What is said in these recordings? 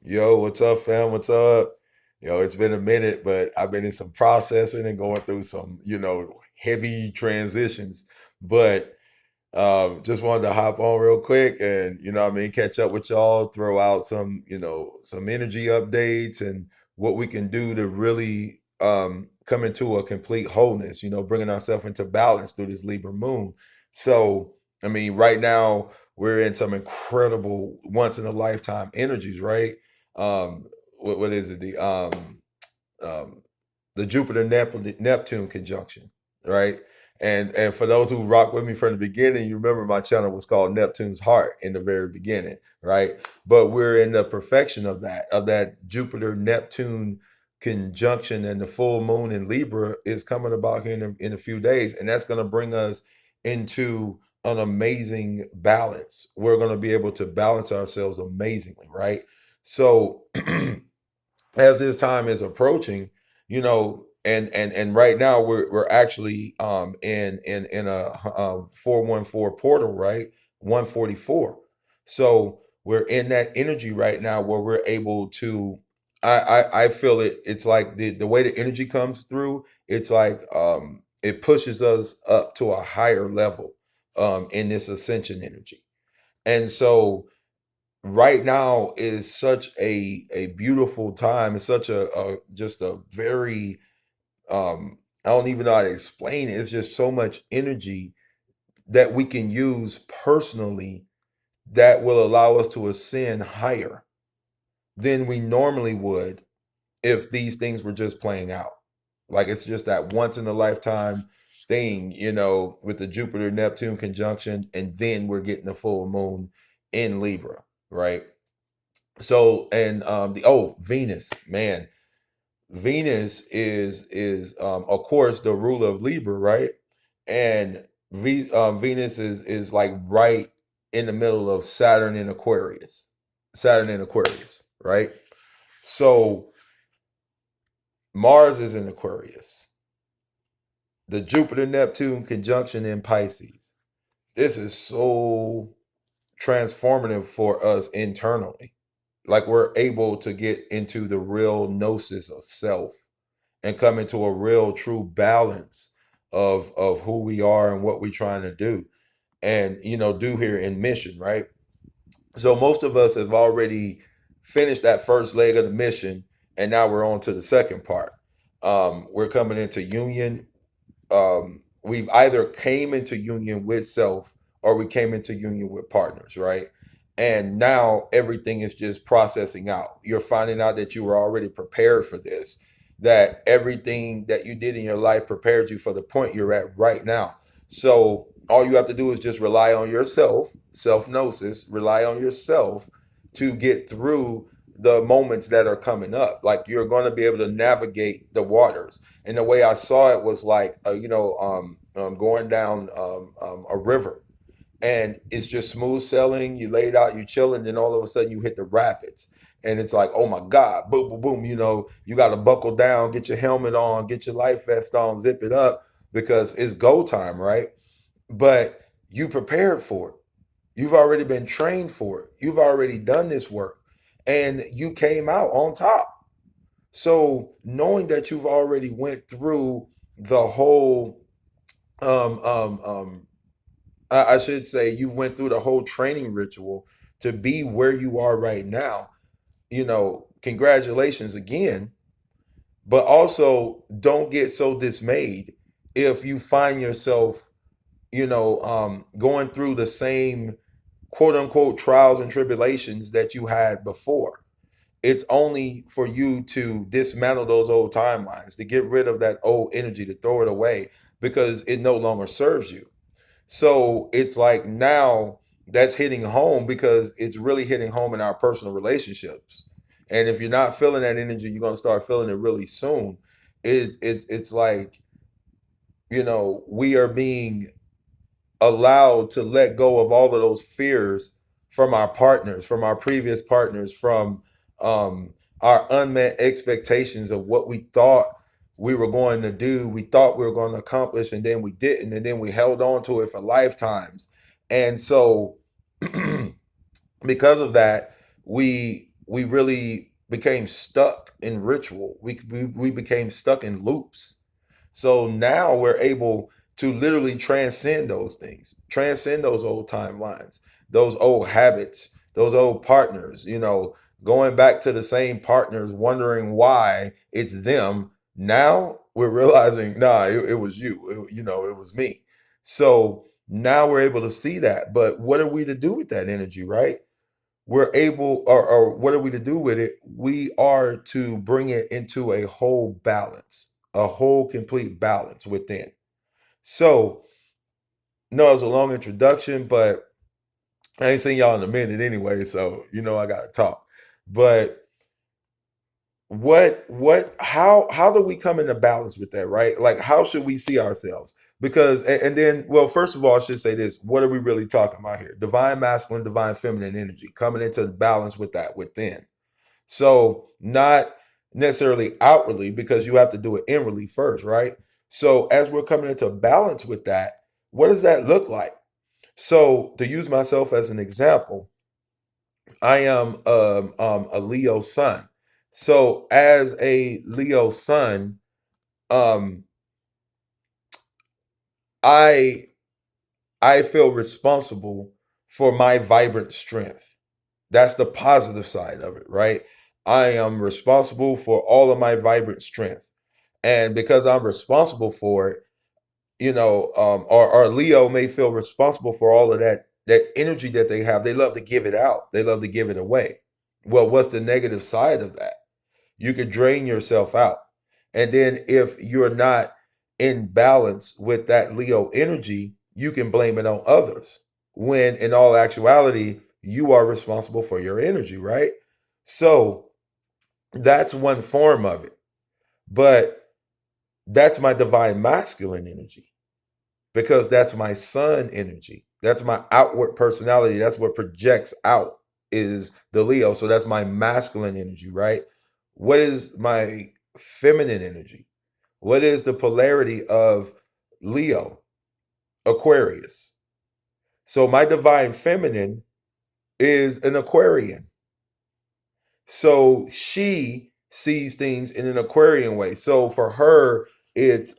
Yo, what's up, fam? What's up? Yo, it's been a minute, but I've been in some processing and going through some, heavy transitions. But just wanted to hop on real quick and, what I mean, catch up with y'all, throw out some, some energy updates and what we can do to really come into a complete wholeness, bringing ourselves into balance through this Libra moon. So, I mean, right now we're in some incredible once in a lifetime energies, right? What is it? Um, the Jupiter Neptune conjunction, right? And for those who rock with me from the beginning, you remember my channel was called Neptune's Heart in the very beginning, right? But we're in the perfection of that Jupiter Neptune conjunction, and the full moon in Libra is coming about here in a few days, and that's going to bring us into an amazing balance. We're going to be able to balance ourselves amazingly, right? So as this time is approaching, and right now we're actually in a 414 portal, right? 144. So we're in that energy right now where we're able to. I feel it's like the way the energy comes through. It's like it pushes us up to a higher level in this ascension energy, and so right now is such a beautiful time. It's such a just a very I don't even know how to explain it. It's just so much energy that we can use personally that will allow us to ascend higher than we normally would if these things were just playing out. Like it's just that once in a lifetime thing, with the Jupiter Neptune conjunction, and then we're getting the full moon in Libra, right? So and the Venus, man, Venus is of course the ruler of Libra, right? And Venus is like right in the middle of Saturn in Aquarius, right? So Mars is in Aquarius, the Jupiter Neptune conjunction in Pisces. This is so transformative for us internally. Like we're able to get into the real gnosis of self and come into a real true balance of who we are and what we're trying to do and do here in mission, right? So most of us have already finished that first leg of the mission, and now we're on to the second part. We're coming into union. We've either came into union with self or we came into union with partners, right? And now everything is just processing out. You're finding out that you were already prepared for this, that everything that you did in your life prepared you for the point you're at right now. So all you have to do is just rely on yourself, self gnosis, rely on yourself to get through the moments that are coming up. Like you're going to be able to navigate the waters. And the way I saw it was like, going down a river, and it's just smooth sailing. You laid out, you chilling, then all of a sudden you hit the rapids, and it's like, oh my God, boom, boom, boom. You got to buckle down, get your helmet on, get your life vest on, zip it up because it's go time, right? But you prepared for it. You've already been trained for it. You've already done this work, and you came out on top. So knowing that you've already went through the whole um um um I should say you went through the whole training ritual to be where you are right now. Congratulations again, but also don't get so dismayed if you find yourself, going through the same quote unquote trials and tribulations that you had before. It's only for you to dismantle those old timelines, to get rid of that old energy, to throw it away because it no longer serves you. So it's like now that's hitting home because it's really hitting home in our personal relationships. And if you're not feeling that energy, you're gonna start feeling it really soon. It's like, we are being allowed to let go of all of those fears from our partners, from our previous partners, from our unmet expectations of what we thought we were going to do, we thought we were going to accomplish, and then we didn't, and then we held on to it for lifetimes. And so, because of that, we we really became stuck in ritual. We became stuck in loops. So now we're able to literally transcend those things, transcend those old timelines, those old habits, those old partners, going back to the same partners, wondering why it's them. Now we're realizing, nah, it was you. It was me. So now we're able to see that. But what are we to do with that energy, right? We're able, or what are we to do with it? We are to bring it into a whole balance, a whole complete balance within. So, no, it was a long introduction, but I ain't seen y'all in a minute anyway, so I gotta talk. But how do we come into balance with that, right? Like, how should we see ourselves? Because and then, well, first of all, I should say this: what are we really talking about here? Divine masculine, divine feminine energy coming into balance with that within. So, not necessarily outwardly, because you have to do it inwardly first, right? So as we're coming into balance with that, what does that look like? So, to use myself as an example, I am a Leo sun. So as a Leo sun, um, I I feel responsible for my vibrant strength. That's the positive side of it, right? I am responsible for all of my vibrant strength. And because I'm responsible for it, or Leo may feel responsible for all of that energy that they have. They love to give it out. They love to give it away. Well, what's the negative side of that? You could drain yourself out. And then if you're not in balance with that Leo energy, you can blame it on others. When in all actuality, you are responsible for your energy, right? So that's one form of it. But that's my divine masculine energy, because that's my sun energy. That's my outward personality. That's what projects out, is the Leo. So that's my masculine energy, right? What is my feminine energy? What is the polarity of Leo? Aquarius. So my divine feminine is an Aquarian. So she sees things in an Aquarian way. So for her, it's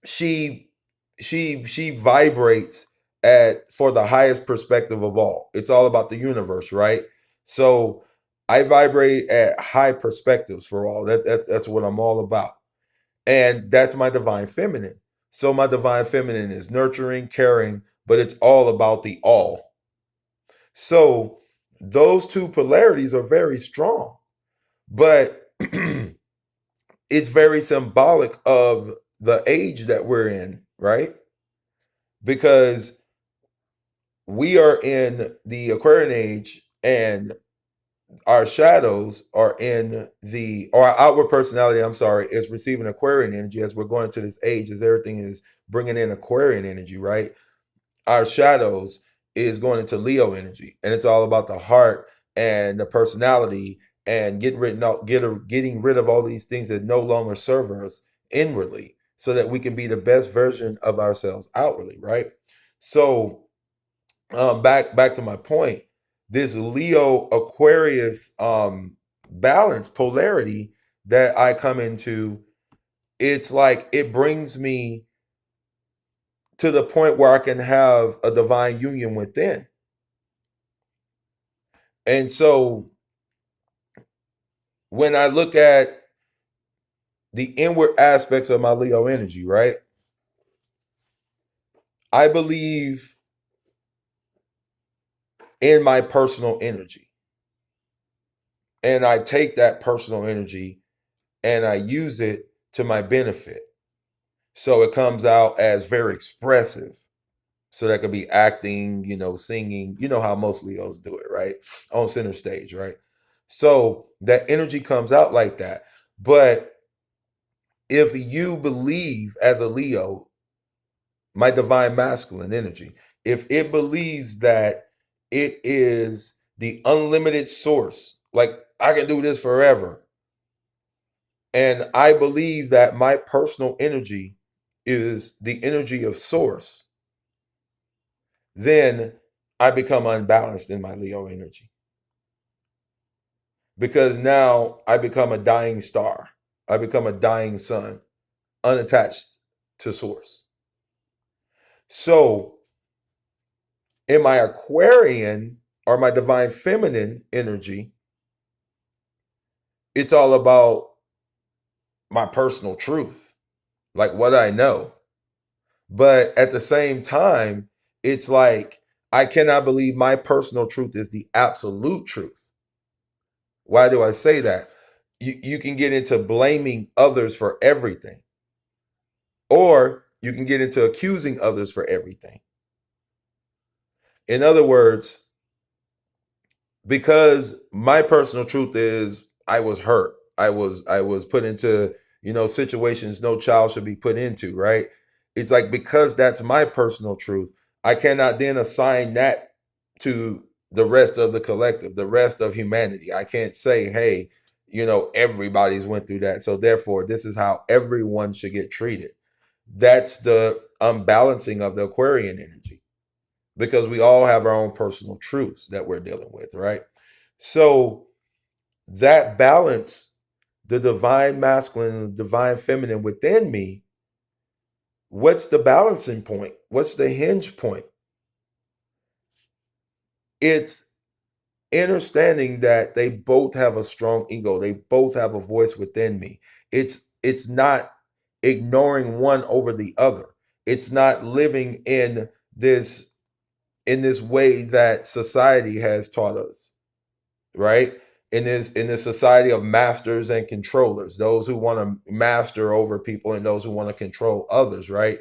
she she vibrates at for the highest perspective of all. It's all about the universe, right? So I vibrate at high perspectives for all. That's what I'm all about. And that's my divine feminine. So my divine feminine is nurturing, caring, but it's all about the all. So those two polarities are very strong, but it's very symbolic of the age that we're in, right? Because we are in the Aquarian age, and our shadows are in or our outward personality, I'm sorry, is receiving Aquarian energy as we're going into this age, as everything is bringing in Aquarian energy, right? Our shadows is going into Leo energy, and it's all about the heart and the personality, and getting rid of all these things that no longer serve us inwardly, so that we can be the best version of ourselves outwardly, right? So back to my point, this Leo Aquarius balance polarity that I come into, it's like it brings me to the point where I can have a divine union within. And so when I look at the inward aspects of my Leo energy, right? I believe in my personal energy. And I take that personal energy and I use it to my benefit. So it comes out as very expressive. So that could be acting, singing, how most Leos do it, right? On center stage, right? So that energy comes out like that. But if you believe as a Leo, my divine masculine energy, if it believes that it is the unlimited source, like I can do this forever, and I believe that my personal energy is the energy of source, then I become unbalanced in my Leo energy. because now I become a dying star. I become a dying sun, unattached to source. So in my Aquarian or my divine feminine energy, it's all about my personal truth, like what I know. But at the same time, it's like I cannot believe my personal truth is the absolute truth. Why do I say that? You can get into blaming others for everything, or you can get into accusing others for everything. In other words, because my personal truth is I was hurt. I was put into, situations no child should be put into, right? It's like because that's my personal truth, I cannot then assign that to the rest of the collective, the rest of humanity. I can't say, hey, everybody's went through that. So therefore, this is how everyone should get treated. That's the unbalancing of the Aquarian energy because we all have our own personal truths that we're dealing with, right? So that balance, the divine masculine and the divine feminine within me, what's the balancing point? What's the hinge point? It's understanding that they both have a strong ego. They both have a voice within me. It's not ignoring one over the other. It's not living this in this way that society has taught us, right? In this society of masters and controllers, those who want to master over people and those who want to control others, right?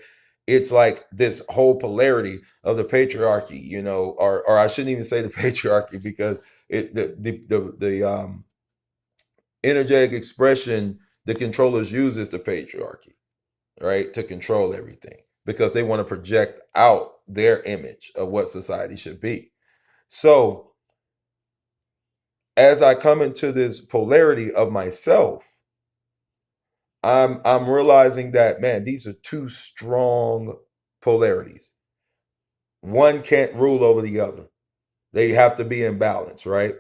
It's like this whole polarity of the patriarchy, or I shouldn't even say the patriarchy because the energetic expression the controllers use is the patriarchy, right? To control everything because they want to project out their image of what society should be. So as I come into this polarity of myself, I'm realizing that, man, these are two strong polarities. One can't rule over the other. They have to be in balance, right?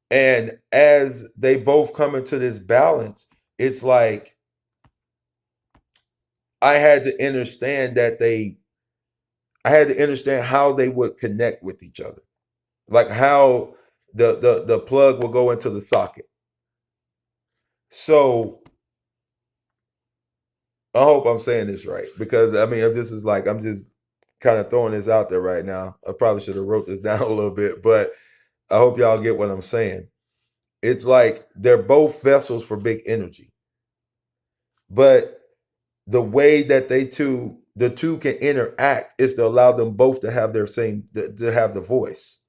And as they both come into this balance, it's like I had to understand that I had to understand how they would connect with each other. Like how the plug will go into the socket. So I hope I'm saying this right because I mean, I'm just kind of throwing this out there right now. I probably should have wrote this down a little bit, but I hope y'all get what I'm saying. It's like they're both vessels for big energy, but the way that the two can interact is to allow them both to have to have the voice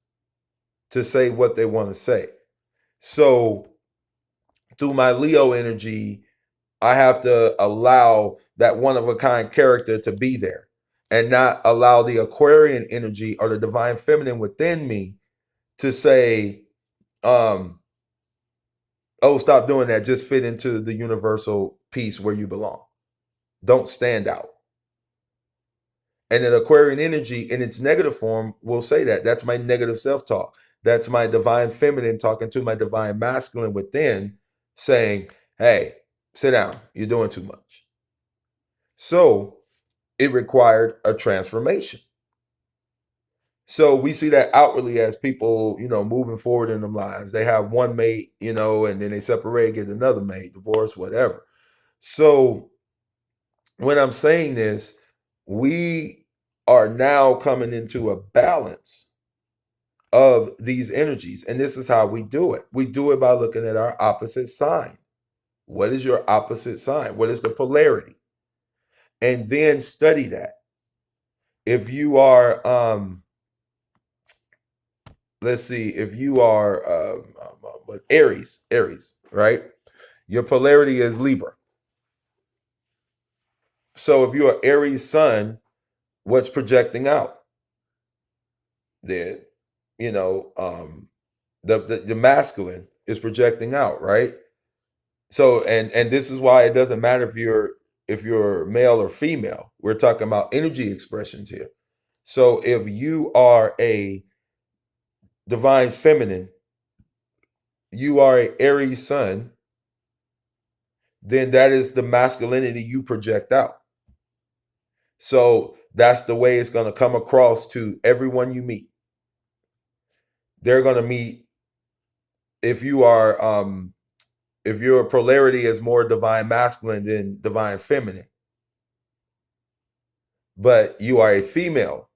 to say what they want to say. So through my Leo energy, I have to allow that one of a kind character to be there and not allow the Aquarian energy or the divine feminine within me to say, oh, stop doing that. Just fit into the universal piece where you belong. Don't stand out. And an Aquarian energy in its negative form will say that. That's my negative self talk. That's my divine feminine talking to my divine masculine within saying, hey, sit down. You're doing too much. So it required a transformation. So we see that outwardly as people, moving forward in their lives. They have one mate, and then they separate, get another mate, divorce, whatever. So when I'm saying this, we are now coming into a balance of these energies. And this is how we do it. We do it by looking at our opposite sign. What is your opposite sign? What is the polarity? And then study that. If you are, let's see, if you are Aries, right? Your polarity is Libra. So if you're Aries sun, what's projecting out? Then, you know, the masculine is projecting out, right? So and this is why it doesn't matter if you're male or female. We're talking about energy expressions here. So if you are a divine feminine, you are a Aries sun, then that is the masculinity you project out. So that's the way it's going to come across to everyone you meet. They're going to meet, if you are if your polarity is more divine masculine than divine feminine, but you are a female,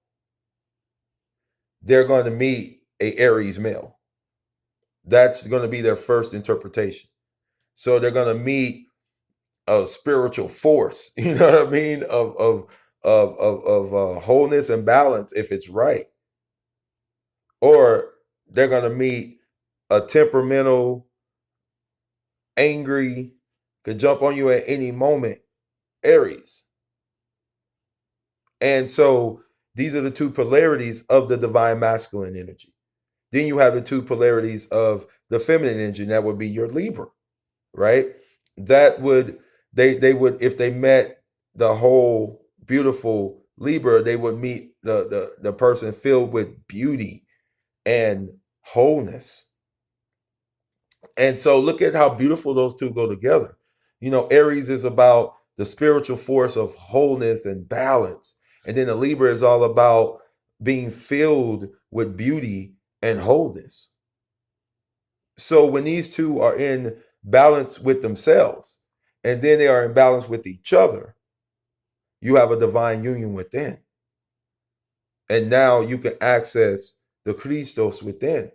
they're going to meet a Aries male. That's going to be their first interpretation. So they're going to meet a spiritual force, you know what I mean, of wholeness and balance if it's right, or they're going to meet a temperamental, angry, could jump on you at any moment Aries. And so these are the two polarities of the divine masculine energy. Then you have the two polarities of the feminine energy, and that would be your Libra, right? That would, they would, if they met the whole beautiful Libra, they would meet the person filled with beauty and wholeness. And so look at how beautiful those two go together. You know, Aries is about the spiritual force of wholeness and balance. And then the Libra is all about being filled with beauty and wholeness. So when these two are in balance with themselves, and then they are in balance with each other, you have a divine union within. And now you can access the Christos within,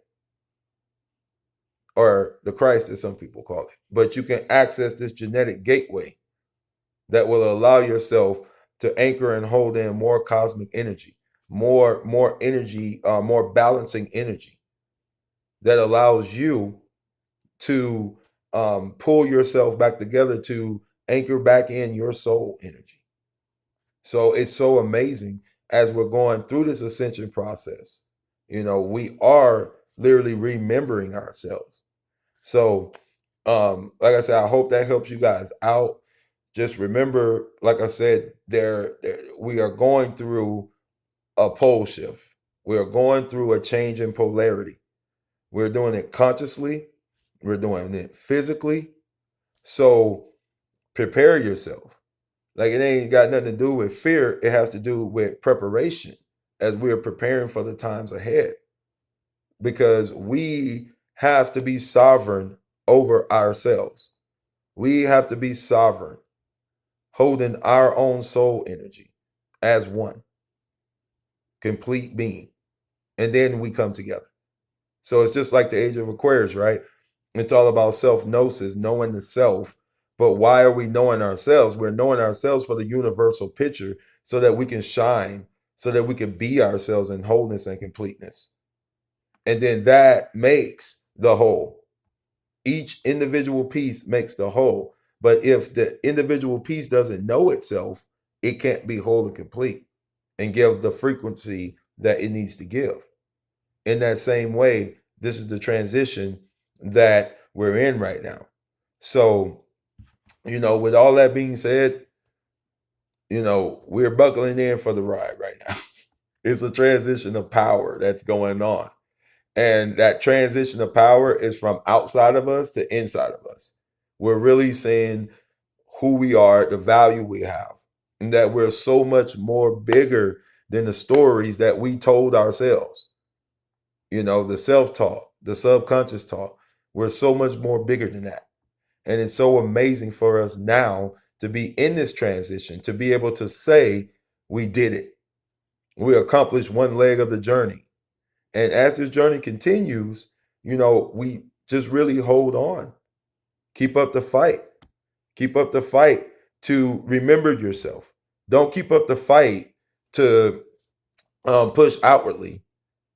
or the Christ as some people call it. But you can access this genetic gateway that will allow yourself to anchor and hold in more cosmic energy, more energy, more balancing energy that allows you to pull yourself back together, to anchor back in your soul energy. So it's so amazing as we're going through this ascension process. You know, we are literally remembering ourselves. So, like I said, I hope that helps you guys out. Just remember, like I said, we are going through a pole shift. We are going through a change in polarity. We're doing it consciously. We're doing it physically. So prepare yourself. Like, it ain't got nothing to do with fear. It has to do with preparation as we are preparing for the times ahead. Because we have to be sovereign over ourselves. We have to be sovereign, holding our own soul energy as one complete being. And then we come together. So it's just like the age of Aquarius, right? It's all about self-gnosis, knowing the self. But why are we knowing ourselves? We're knowing ourselves for the universal picture so that we can shine, so that we can be ourselves in wholeness and completeness. And then that makes the whole. Each individual piece makes the whole. But if the individual piece doesn't know itself, it can't be whole and complete and give the frequency that it needs to give. In that same way, this is the transition that we're in right now. So, you know, with all that being said, you know, we're buckling in for the ride right now. It's a transition of power that's going on. And that transition of power is from outside of us to inside of us. We're really seeing who we are, the value we have, and that we're so much more bigger than the stories that we told ourselves. You know, the self-talk, the subconscious talk. We're so much more bigger than that. And it's so amazing for us now to be in this transition, to be able to say, we did it. We accomplished one leg of the journey. And as this journey continues, you know, we just really hold on. Keep up the fight. Keep up the fight to remember yourself. Don't keep up the fight to push outwardly,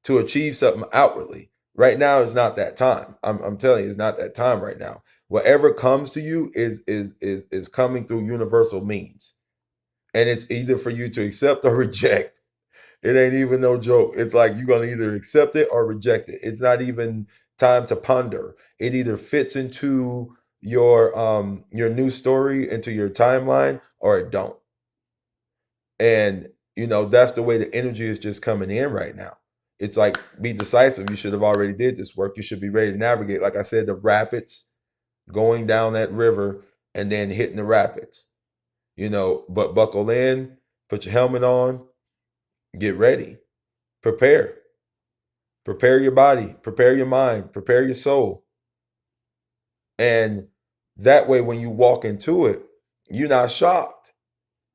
to achieve something outwardly. Right now is not that time. I'm telling you, it's not that time right now. Whatever comes to you is coming through universal means. And it's either for you to accept or reject. It ain't even no joke. It's like you're gonna either accept it or reject it. It's not even time to ponder. It either fits into your new story, into your timeline, or it don't. And you know, that's the way the energy is just coming in right now. It's like, be decisive. You should have already did this work. You should be ready to navigate. Like I said, the rapids, going down that river and then hitting the rapids. But buckle in, put your helmet on, get ready, prepare. Prepare your body, prepare your mind, prepare your soul. And that way, when you walk into it, you're not shocked.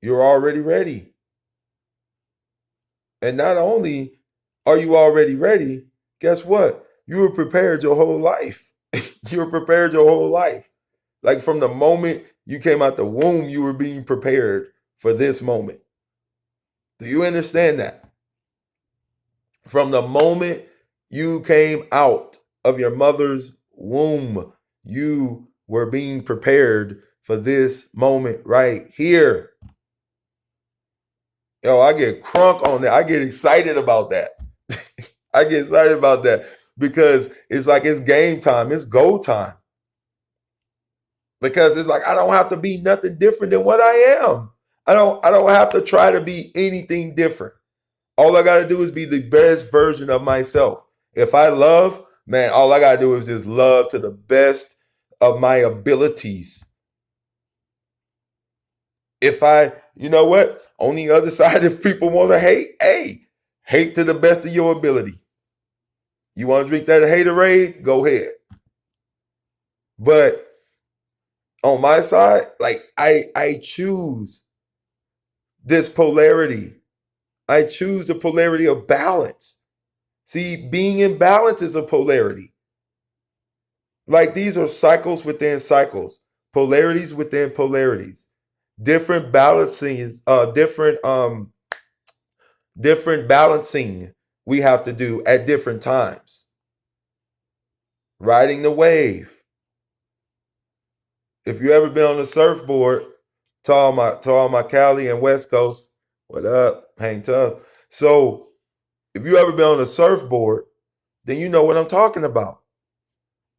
You're already ready. And not only are you already ready, guess what? You were prepared your whole life. You were prepared your whole life. Like from the moment you came out the womb, you were being prepared for this moment. Do you understand that? From the moment you came out of your mother's womb, you were being prepared for this moment right here. Yo, I get crunk on that. I get excited about that. I get excited about that because it's like it's game time. It's go time. Because it's like I don't have to be nothing different than what I am. I don't have to try to be anything different. All I got to do is be the best version of myself. If I love, man, all I got to do is just love to the best of my abilities. You know what? On the other side, if people want to hate, hey, hate to the best of your ability. You want to drink that haterade? Go ahead. But on my side, like I choose this polarity. I choose the polarity of balance. See, being in balance is a polarity. Like these are cycles within cycles, polarities within polarities, different balancing different balancing we have to do at different times. Riding the wave. If you ever been on a surfboard, to all my Cali and West Coast, what up? Hang tough. So if you ever been on a surfboard, then you know what I'm talking about.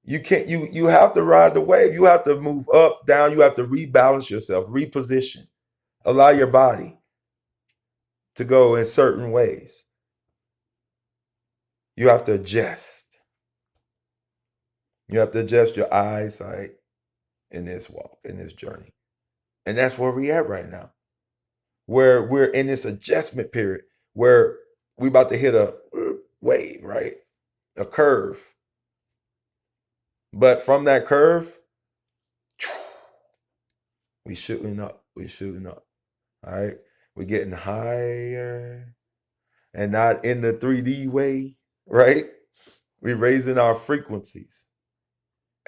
You have to ride the wave. You have to move up, down. You have to rebalance yourself, reposition, allow your body to go in certain ways. You have to adjust. You have to adjust your eyesight in this walk, in this journey. And that's where we at right now. Where we're in this adjustment period where we about to hit a wave, right? A curve. But from that curve, we shooting up. We shooting up. All right. We're getting higher and not in the 3D way, right? We're raising our frequencies.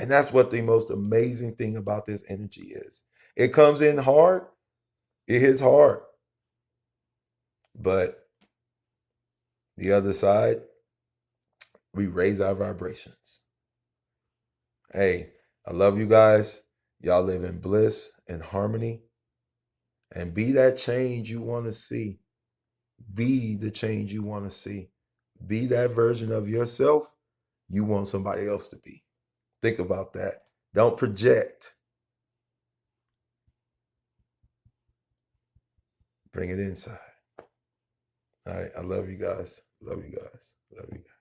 And that's what the most amazing thing about this energy is. It comes in hard, it hits hard. But the other side, we raise our vibrations. Hey, I love you guys. Y'all live in bliss and harmony. And be that change you want to see. Be the change you want to see. Be that version of yourself you want somebody else to be. Think about that. Don't project. Bring it inside. All right. I love you guys. Love you guys. Love you guys.